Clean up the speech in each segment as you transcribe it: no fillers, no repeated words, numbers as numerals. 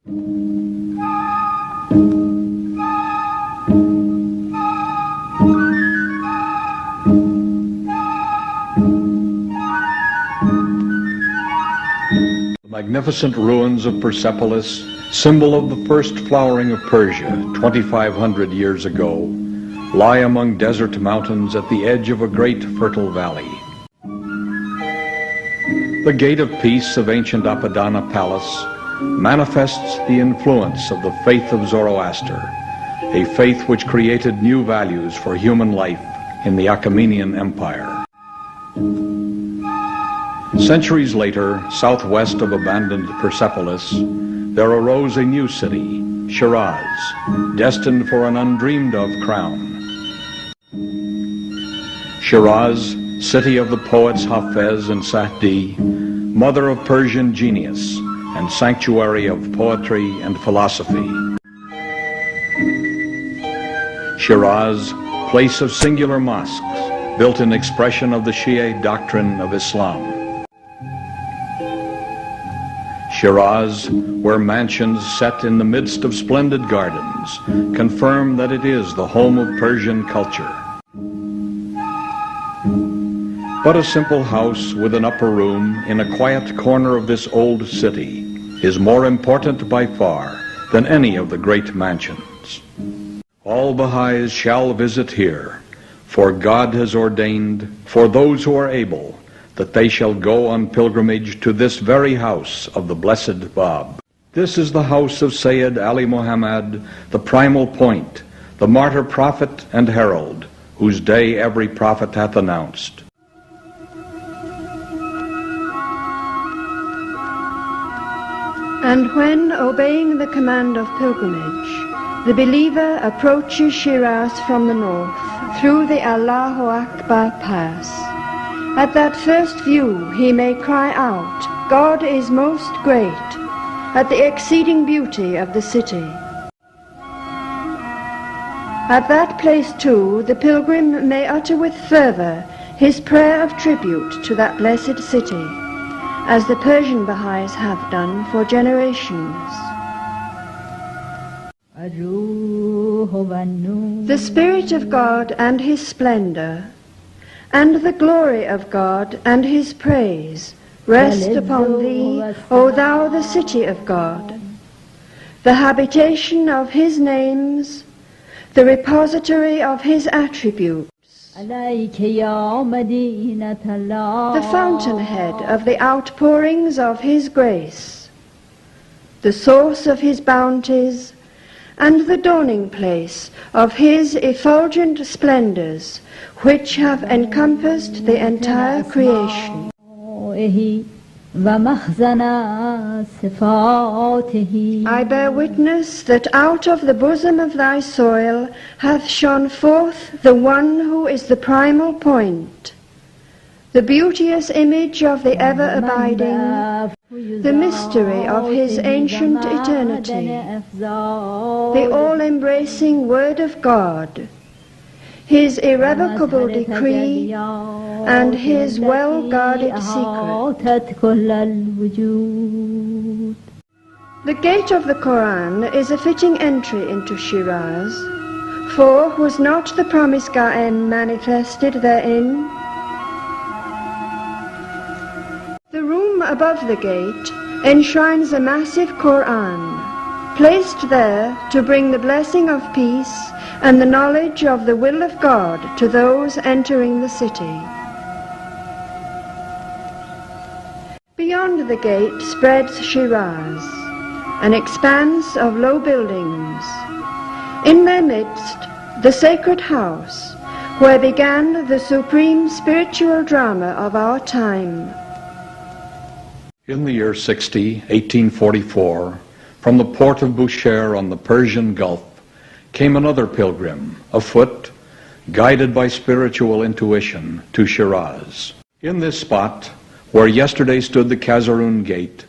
Magnificent ruins of Persepolis, symbol of the first flowering of Persia 2,500 years ago, lie among desert mountains at the edge of a great fertile valley. The Gate of Peace of ancient Apadana Palace manifests the influence of the faith of Zoroaster, a faith which created new values for human life in the Achaemenian Empire. Centuries later, southwest of abandoned Persepolis, there arose a new city, Shiraz, destined for an undreamed-of crown. Shiraz, city of the poets Hafez and Sa'di, mother of Persian genius and sanctuary of poetry and philosophy. Shiraz, place of singular mosques, built in expression of the Shia doctrine of Islam. Shiraz, where mansions set in the midst of splendid gardens confirm that it is the home of Persian culture. But a simple house with an upper room in a quiet corner of this old city is more important by far than any of the great mansions. All Baha'is shall visit here, for God has ordained, for those who are able, that they shall go on pilgrimage to this very house of the blessed Bab. This is the house of Sayyid Ali Muhammad, the primal point, the martyr prophet and herald, whose day every prophet hath announced. And when, obeying the command of pilgrimage, the believer approaches Shiraz from the north through the Allahu Akbar pass, at that first view he may cry out, God is most great, at the exceeding beauty of the city. At that place too the pilgrim may utter with fervor his prayer of tribute to that blessed city, as the Persian Baha'is have done for generations. The Spirit of God and His splendor, and the glory of God and His praise rest upon thee, O thou the city of God, the habitation of His names, the repository of His attributes, the fountainhead of the outpourings of His grace, the source of His bounties, and the dawning place of His effulgent splendors, which have encompassed the entire creation. I bear witness that out of the bosom of thy soil hath shone forth the one who is the primal point, the beauteous image of the ever-abiding, the mystery of His ancient eternity, the all-embracing Word of God, His irrevocable decree, and His well-guarded secret. The gate of the Quran is a fitting entry into Shiraz, for was not the promised Ga'em manifested therein? The room above the gate enshrines a massive Quran, placed there to bring the blessing of peace and the knowledge of the will of God to those entering the city. Beyond the gate spreads Shiraz, an expanse of low buildings. In their midst, the sacred house, where began the supreme spiritual drama of our time. In the year 1844, from the port of Bushehr on the Persian Gulf, came another pilgrim, afoot, guided by spiritual intuition, to Shiraz. In this spot, where yesterday stood the Kazarun Gate,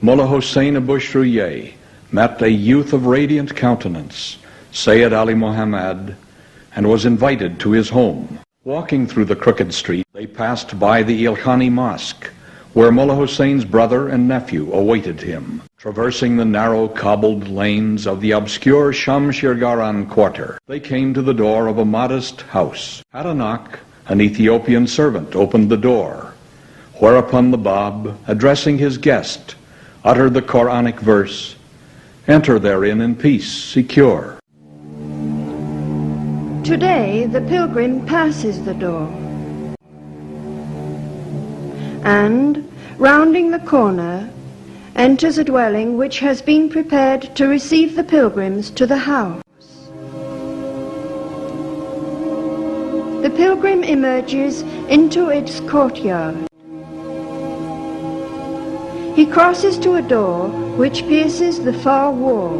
Mullah Hossein Abu Shruye met a youth of radiant countenance, Sayyid Ali Muhammad, and was invited to his home. Walking through the crooked street, they passed by the Ilkhani Mosque, where Mullah Hussein's brother and nephew awaited him. Traversing the narrow cobbled lanes of the obscure Shamshir quarter, they came to the door of a modest house. At a knock, an Ethiopian servant opened the door, whereupon the Bab, addressing his guest, uttered the Quranic verse, "Enter therein in peace, secure." Today the pilgrim passes the door, and, rounding the corner, enters a dwelling which has been prepared to receive the pilgrims to the house. The pilgrim emerges into its courtyard. He crosses to a door which pierces the far wall,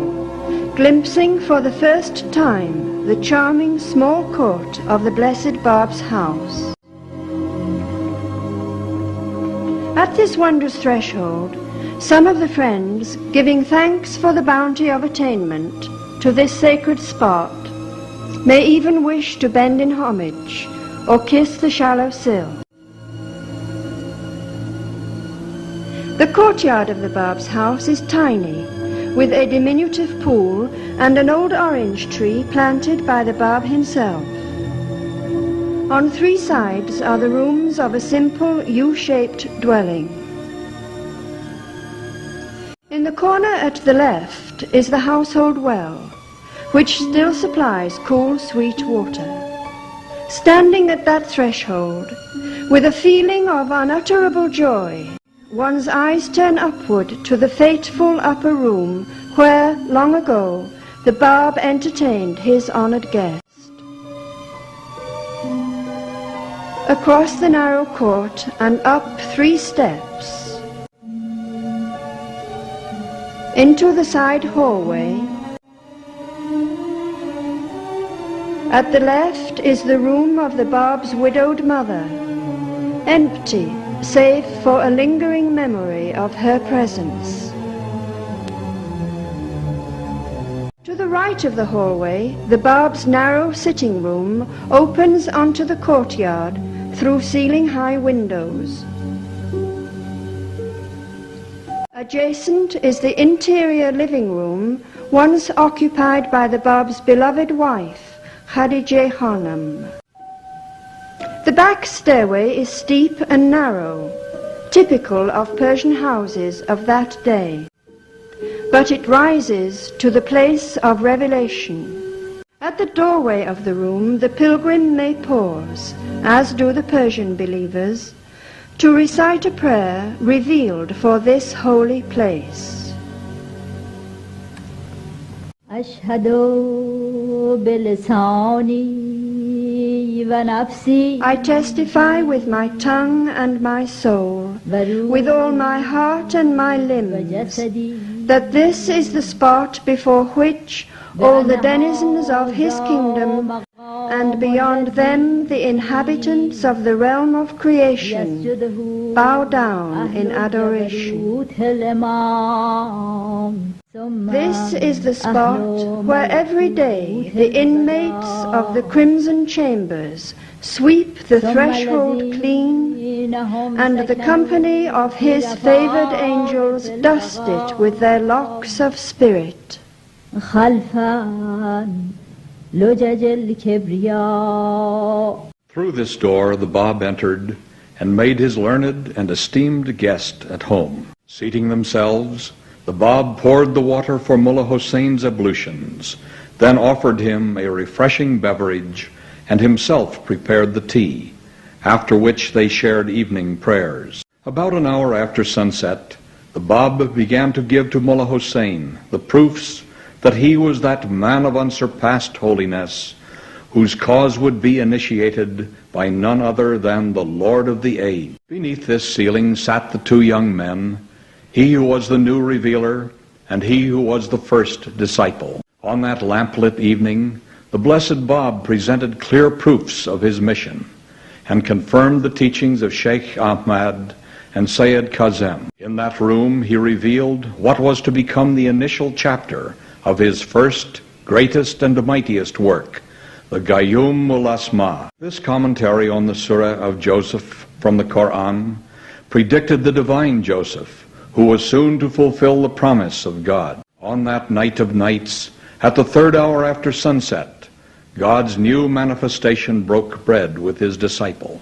glimpsing for the first time the charming small court of the Blessed Bab's house. At this wondrous threshold, some of the friends, giving thanks for the bounty of attainment to this sacred spot, may even wish to bend in homage or kiss the shallow sill. The courtyard of the Bab's house is tiny, with a diminutive pool and an old orange tree planted by the Bab himself. On three sides are the rooms of a simple U-shaped dwelling. In the corner at the left is the household well, which still supplies cool, sweet water. Standing at that threshold, with a feeling of unutterable joy, one's eyes turn upward to the fateful upper room where, long ago, the Bab entertained his honored guest. Across the narrow court and up 3 steps, into the side hallway. At the left is the room of the Bab's widowed mother, empty save for a lingering memory of her presence. To the right of the hallway, the Bab's narrow sitting room opens onto the courtyard through ceiling-high windows. Adjacent is the interior living room, once occupied by the Bab's beloved wife, Khadija Khanum. The back stairway is steep and narrow, typical of Persian houses of that day, but it rises to the place of revelation. At the doorway of the room, the pilgrim may pause, as do the Persian believers, to recite a prayer revealed for this holy place. Ashhadu bilisani wa nafsi. I testify with my tongue and my soul, with all my heart and my limbs, that this is the spot before which all the denizens of his kingdom, and beyond them the inhabitants of the realm of creation, bow down in adoration. This is the spot where every day the inmates of the crimson chambers sweep the threshold clean, and the company of his favored angels dust it with their locks of spirit. Through this door the Bab entered and made his learned and esteemed guest at home. Seating themselves, the Bab poured the water for Mullah Hussein's ablutions, then offered him a refreshing beverage and himself prepared the tea, after which they shared evening prayers. About an hour after sunset, the Bab began to give to Mullah Hussein the proofs that he was that man of unsurpassed holiness, whose cause would be initiated by none other than the Lord of the age. Beneath this ceiling sat the 2 young men, he who was the new revealer, and he who was the first disciple. On that lamplit evening, the blessed Bab presented clear proofs of his mission, and confirmed the teachings of Sheikh Ahmad and Sayyid Kazem. In that room, he revealed what was to become the initial chapter of his first, greatest, and mightiest work, the Qayyum ul-Asma. This commentary on the Surah of Joseph from the Quran predicted the divine Joseph, who was soon to fulfill the promise of God. On that night of nights, at the 3rd hour after sunset, God's new manifestation broke bread with his disciple.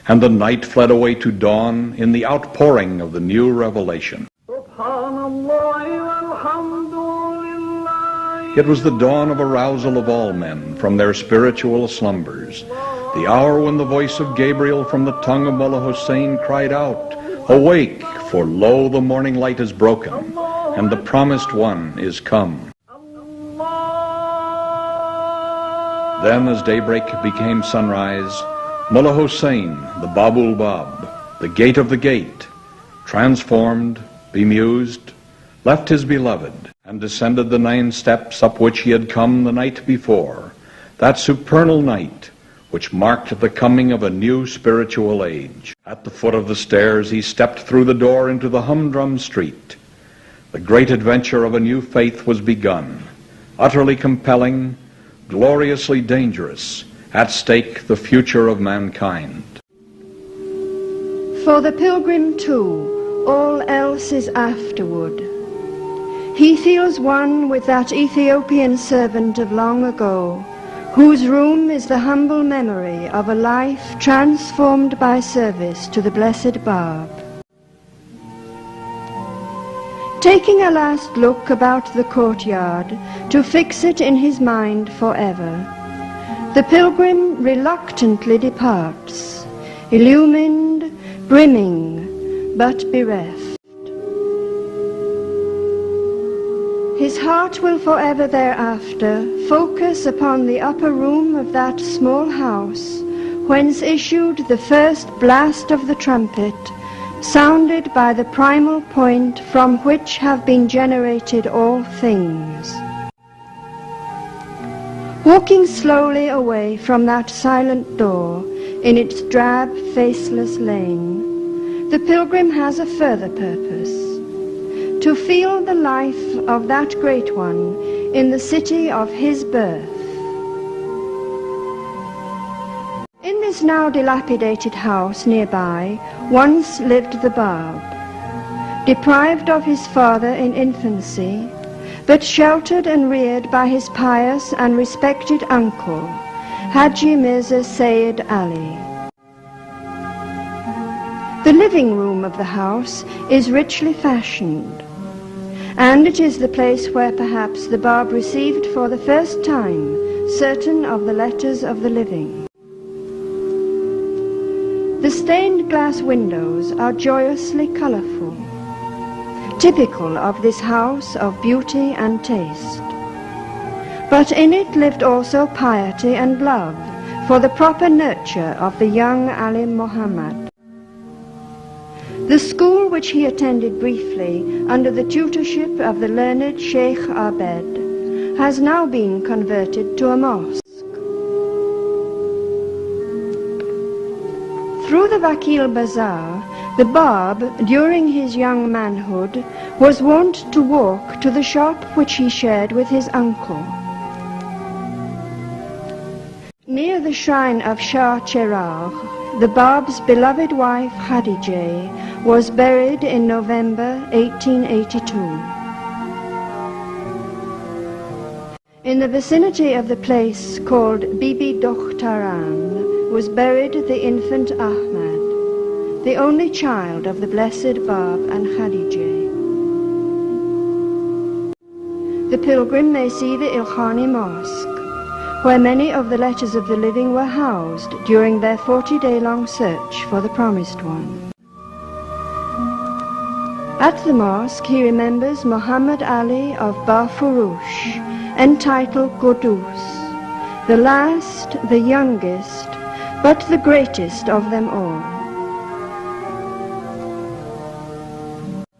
And the night fled away to dawn in the outpouring of the new revelation. It was the dawn of arousal of all men from their spiritual slumbers, the hour when the voice of Gabriel from the tongue of Mullah Hussein cried out, "Awake, for lo, the morning light is broken, and the promised one is come." Then as daybreak became sunrise, Mullah Hussein, the Babul Bab, the gate of the gate, transformed, bemused, left his beloved, and descended the 9 steps up which he had come the night before, that supernal night which marked the coming of a new spiritual age. At the foot of the stairs he stepped through the door into the humdrum street. The great adventure of a new faith was begun, utterly compelling, gloriously dangerous, at stake the future of mankind. For the pilgrim too, all else is afterward. He feels one with that Ethiopian servant of long ago, whose room is the humble memory of a life transformed by service to the blessed Bab. Taking a last look about the courtyard to fix it in his mind forever, the pilgrim reluctantly departs, illumined, brimming, but bereft. His heart will forever thereafter focus upon the upper room of that small house whence issued the first blast of the trumpet, sounded by the primal point from which have been generated all things. Walking slowly away from that silent door in its drab, faceless lane, the pilgrim has a further purpose: to feel the life of that great one in the city of his birth. In this now dilapidated house nearby once lived the Bab, deprived of his father in infancy, but sheltered and reared by his pious and respected uncle, Haji Mirza Sayyid Ali. The living room of the house is richly fashioned, and it is the place where perhaps the Bab received for the first time certain of the letters of the living. The stained glass windows are joyously colourful, typical of this house of beauty and taste. But in it lived also piety and love for the proper nurture of the young Alim Muhammad. The school which he attended briefly under the tutorship of the learned Sheikh Abed has now been converted to a mosque. Through the Vakil Bazaar, the Bab, during his young manhood, was wont to walk to the shop which he shared with his uncle. Near the shrine of Shah Cheragh, the Bab's beloved wife Khadijah was buried in November 1882. In the vicinity of the place called Bibi Dokhtaran was buried the infant Ahmad, the only child of the blessed Bab and Khadijah. The pilgrim may see the Ilkhani Mosque, where many of the letters of the living were housed during their 40-day-long search for the Promised One. At the mosque he remembers Muhammad Ali of Bafurush, entitled Qudus, the last, the youngest, but the greatest of them all.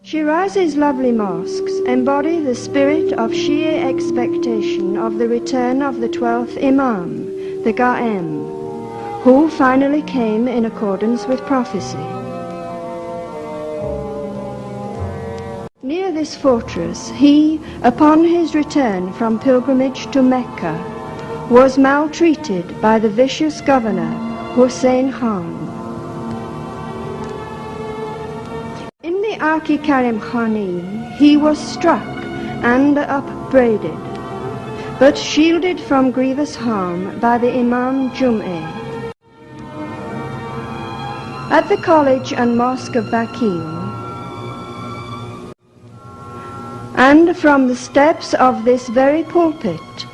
Shiraz's lovely mosques embody the spirit of Shia expectation of the return of the 12th Imam, the Ga'em, who finally came in accordance with prophecy. Near this fortress he, upon his return from pilgrimage to Mecca, was maltreated by the vicious governor Hussein Khan. In the the Aki Karim Khani, he was struck and upbraided, but shielded from grievous harm by the Imam Jum'eh. At the college and mosque of Bakil, and from the steps of this very pulpit,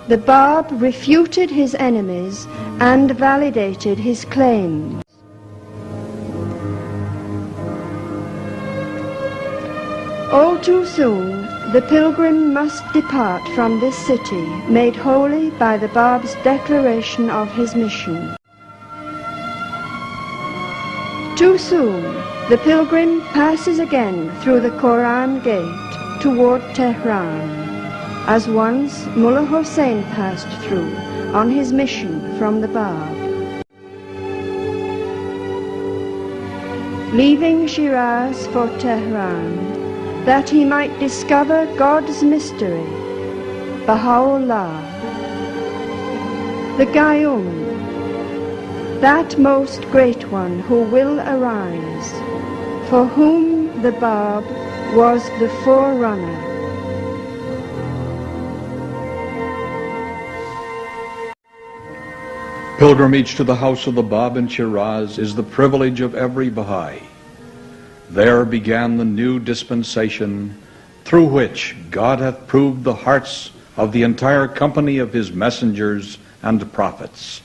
the Bab refuted his enemies and validated his claims. All too soon, the pilgrim must depart from this city, made holy by the Bab's declaration of his mission. Too soon, the pilgrim passes again through the Quran gate toward Tehran, as once Mullah Hossein passed through on his mission from the Bab. Leaving Shiraz for Tehran, that he might discover God's mystery, Baha'u'llah, the Qayyum, that most great one who will arise, for whom the Bab was the forerunner. Pilgrimage to the house of the Bab in Shiraz is the privilege of every Baha'i. There began the new dispensation through which God hath proved the hearts of the entire company of his messengers and prophets.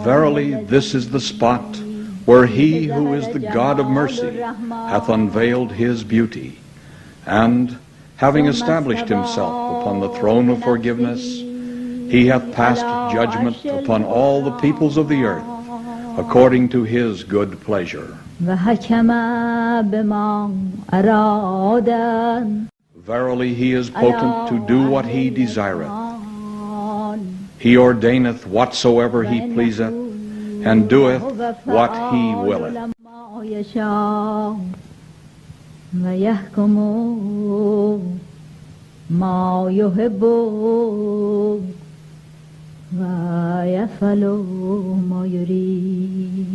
Verily, this is the spot where he who is the God of mercy hath unveiled his beauty, and, having established himself upon the throne of forgiveness, he hath passed judgment upon all the peoples of the earth, according to his good pleasure. Verily, he is potent to do what he desireth. He ordaineth whatsoever he pleaseth, and doeth what he willeth. ويفعل ما يريد.